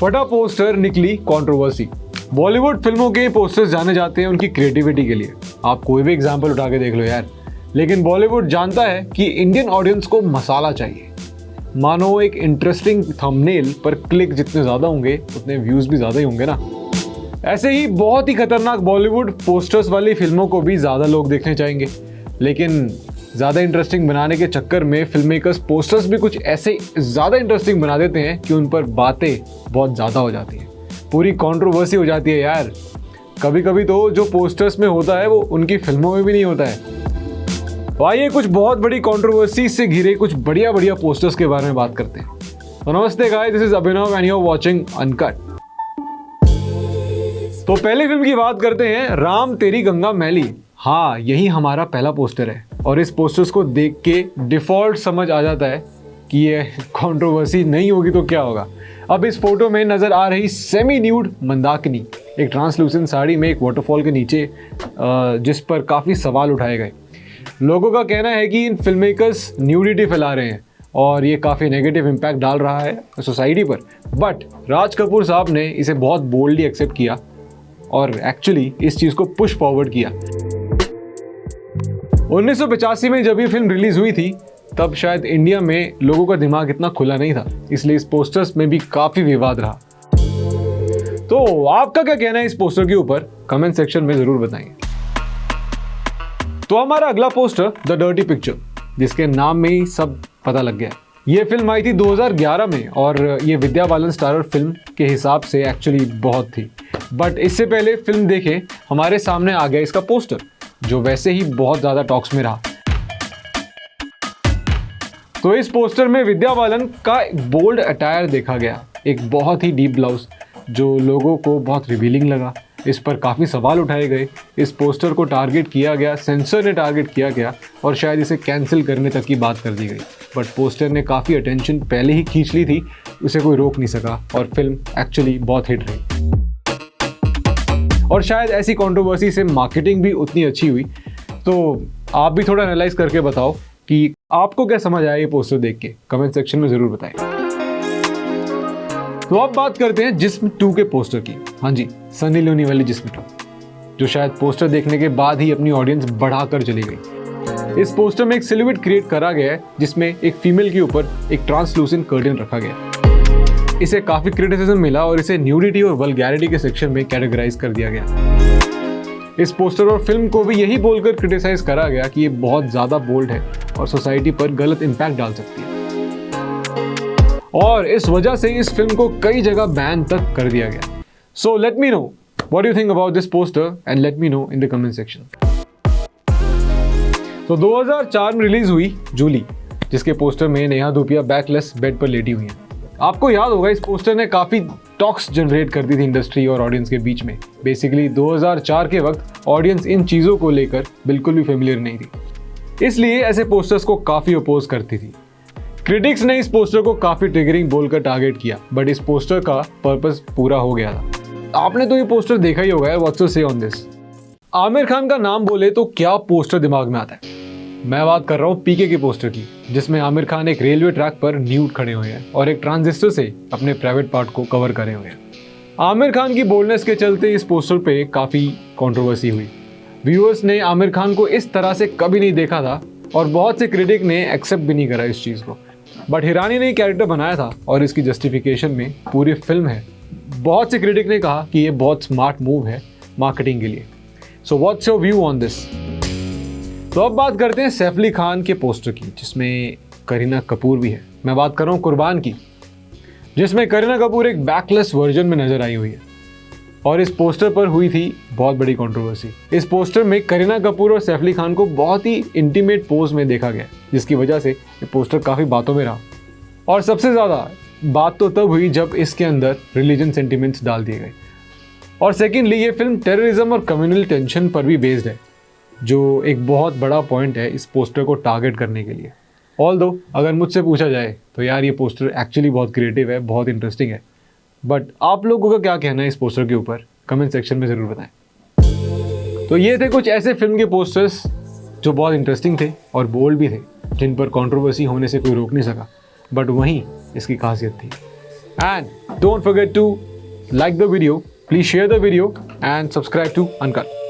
फटा पोस्टर निकली कंट्रोवर्सी। बॉलीवुड फिल्मों के पोस्टर्स जाने जाते हैं उनकी क्रिएटिविटी के लिए। आप कोई भी एग्जाम्पल उठा के देख लो यार। लेकिन बॉलीवुड जानता है कि इंडियन ऑडियंस को मसाला चाहिए। मानो एक इंटरेस्टिंग थंबनेल पर क्लिक जितने ज़्यादा होंगे उतने व्यूज़ भी ज़्यादा ही होंगे ना। ऐसे ही बहुत ही खतरनाक बॉलीवुड पोस्टर्स वाली फिल्मों को भी ज़्यादा लोग देखने चाहेंगे। लेकिन ज़्यादा इंटरेस्टिंग बनाने के चक्कर में फिल्म मेकर्स पोस्टर्स भी कुछ ऐसे ज़्यादा इंटरेस्टिंग बना देते हैं कि उन पर बातें बहुत ज़्यादा हो जाती हैं, पूरी कंट्रोवर्सी हो जाती है यार। कभी कभी तो जो पोस्टर्स में होता है वो उनकी फिल्मों में भी नहीं होता है। तो आइए कुछ बहुत बड़ी कंट्रोवर्सी से घिरे कुछ बढ़िया बढ़िया पोस्टर्स के बारे में बात करते हैं। तो नमस्ते guys, this is Abhinav and you are watching uncut. तो पहली फिल्म की बात करते हैं, राम तेरी गंगा मैली। हाँ, यही हमारा पहला पोस्टर है और इस पोस्टर्स को देख के डिफॉल्ट समझ आ जाता है कि ये कंट्रोवर्सी नहीं होगी तो क्या होगा। अब इस फोटो में नजर आ रही सेमी न्यूड मंदाकिनी एक ट्रांसलूसेंट साड़ी में एक वाटरफॉल के नीचे, जिस पर काफ़ी सवाल उठाए गए। लोगों का कहना है कि इन फिल्म मेकर्स न्यूडिटी फैला रहे हैं और ये काफ़ी नेगेटिव इम्पैक्ट डाल रहा है सोसाइटी पर। बट राज कपूर साहब ने इसे बहुत बोल्डली एक्सेप्ट किया और एक्चुअली इस चीज़ को पुश फॉरवर्ड किया। 1985 में जब ये फिल्म रिलीज हुई थी तब शायद इंडिया में लोगों का दिमाग इतना खुला नहीं था, इसलिए इस पोस्टर्स में भी काफ़ी विवाद रहा। तो आपका क्या कहना है इस पोस्टर के ऊपर, कमेंट सेक्शन में ज़रूर बताएं। तो हमारा अगला पोस्टर द डर्टी पिक्चर, जिसके नाम में ही सब पता लग गया। ये फिल्म आई थी 2011 में और ये विद्या बालन स्टारर फिल्म के हिसाब से एक्चुअली बहुत थी। बट इससे पहले फिल्म देखे हमारे सामने आ गया इसका पोस्टर, जो वैसे ही बहुत ज़्यादा टॉक्स में रहा। तो इस पोस्टर में विद्या बालन का बोल्ड अटायर देखा गया, एक बहुत ही डीप ब्लाउज जो लोगों को बहुत रिवीलिंग लगा। इस पर काफ़ी सवाल उठाए गए। इस पोस्टर को टारगेट किया गया, सेंसर ने टारगेट किया गया और शायद इसे कैंसिल करने तक की बात कर दी गई। बट पोस्टर ने काफ़ी अटेंशन पहले ही खींच ली थी, उसे कोई रोक नहीं सका और फिल्म एक्चुअली बहुत हिट रही। और शायद ऐसी कंट्रोवर्सी से मार्केटिंग भी उतनी अच्छी हुई। तो आप भी थोड़ा एनालाइज करके बताओ कि आपको क्या समझ आया ये पोस्टर देख के, कमेंट सेक्शन में ज़रूर बताएं। तो अब बात करते हैं जिस्म 2 के पोस्टर की। हाँ जी, सनी लियोनी वाली जिस्म 2, जो शायद पोस्टर देखने के बाद ही अपनी ऑडियंस बढ़ाकर चली गई। इस पोस्टर में एक सिलुएट क्रिएट करा गया है जिसमें एक फीमेल के ऊपर एक ट्रांसलूसेंट कर्टेन रखा गया। इसे काफ़ी क्रिटिसिज्म मिला और इसे न्यूडिटी और वल्गैरिटी के सेक्शन में कैटेगराइज कर दिया गया। इस पोस्टर और फिल्म को भी यही बोलकर क्रिटिसाइज करा गया कि ये बहुत ज़्यादा बोल्ड है और सोसाइटी पर गलत इम्पैक्ट डाल सकती है। और इस वजह से इस फिल्म को कई जगह बैन तक कर दिया गया। So let me know what you think about this poster and let me know in the comment section. तो 2004 में रिलीज हुई जूली, जिसके पोस्टर में नेहा धूपिया बैकलेस बेड पर लेटी हुई है। आपको याद होगा इस पोस्टर ने काफ़ी टॉक्स जनरेट कर दी थी इंडस्ट्री और ऑडियंस के बीच में। बेसिकली 2004 के वक्त ऑडियंस इन चीज़ों को लेकर बिल्कुल भी फेमिलियर नहीं थी, इसलिए ऐसे पोस्टर्स को काफ़ी अपोज करती थी। क्रिटिक्स ने इस पोस्टर को काफ़ी ट्रिगरिंग बोलकर टारगेट किया, बट इस पोस्टर का पर्पस पूरा हो गया था। आपने तो ये पोस्टर देखा ही होगा, व्हाट्स टू से ऑन दिस। आमिर खान का नाम बोले तो क्या पोस्टर दिमाग में आता है? मैं बात कर रहा हूँ पीके के पोस्टर की, जिसमें आमिर खान एक रेलवे ट्रैक पर न्यूड खड़े हुए हैं और एक ट्रांजिस्टर से अपने प्राइवेट पार्ट को कवर करे हुए हैं। आमिर खान की बोल्डनेस के चलते इस पोस्टर पे काफ़ी कंट्रोवर्सी हुई। व्यूअर्स ने आमिर खान को इस तरह से कभी नहीं देखा था और बहुत से क्रिटिक ने एक्सेप्ट भी नहीं करा इस चीज़ को। बट हिरानी ने कैरेक्टर बनाया था और इसकी जस्टिफिकेशन में पूरी फिल्म है। बहुत से क्रिटिक ने कहा कि ये बहुत स्मार्ट मूव है मार्केटिंग के लिए। So what's your view on this? तो अब बात करते हैं सैफ अली खान के पोस्टर की, जिसमें करीना कपूर भी है। मैं बात कर रहा हूँ कुर्बान की, जिसमें करीना कपूर एक बैकलेस वर्जन में नजर आई हुई है और इस पोस्टर पर हुई थी बहुत बड़ी कंट्रोवर्सी। इस पोस्टर में करीना कपूर और सैफ अली खान को बहुत ही इंटीमेट पोज में देखा गया, जिसकी वजह से ये पोस्टर काफ़ी बातों में रहा। और सबसे ज़्यादा बात तो तब हुई जब इसके अंदर रिलीजन सेंटिमेंट्स डाल दिए गए। और सेकेंडली ये फिल्म टेररिज्म और कम्युनल टेंशन पर भी बेस्ड है, जो एक बहुत बड़ा पॉइंट है इस पोस्टर को टारगेट करने के लिए। ऑल्दो अगर मुझसे पूछा जाए तो यार ये पोस्टर एक्चुअली बहुत क्रिएटिव है, बहुत इंटरेस्टिंग है। बट आप लोगों का क्या कहना है इस पोस्टर के ऊपर, कमेंट सेक्शन में ज़रूर बताएं। तो ये थे कुछ ऐसे फिल्म के पोस्टर्स जो बहुत इंटरेस्टिंग थे और बोल्ड भी थे, जिन पर कंट्रोवर्सी होने से कोई रोक नहीं सका, बट वहीं इसकी खासियत थी। And don't forget to like the video, please share the video and subscribe to Uncut.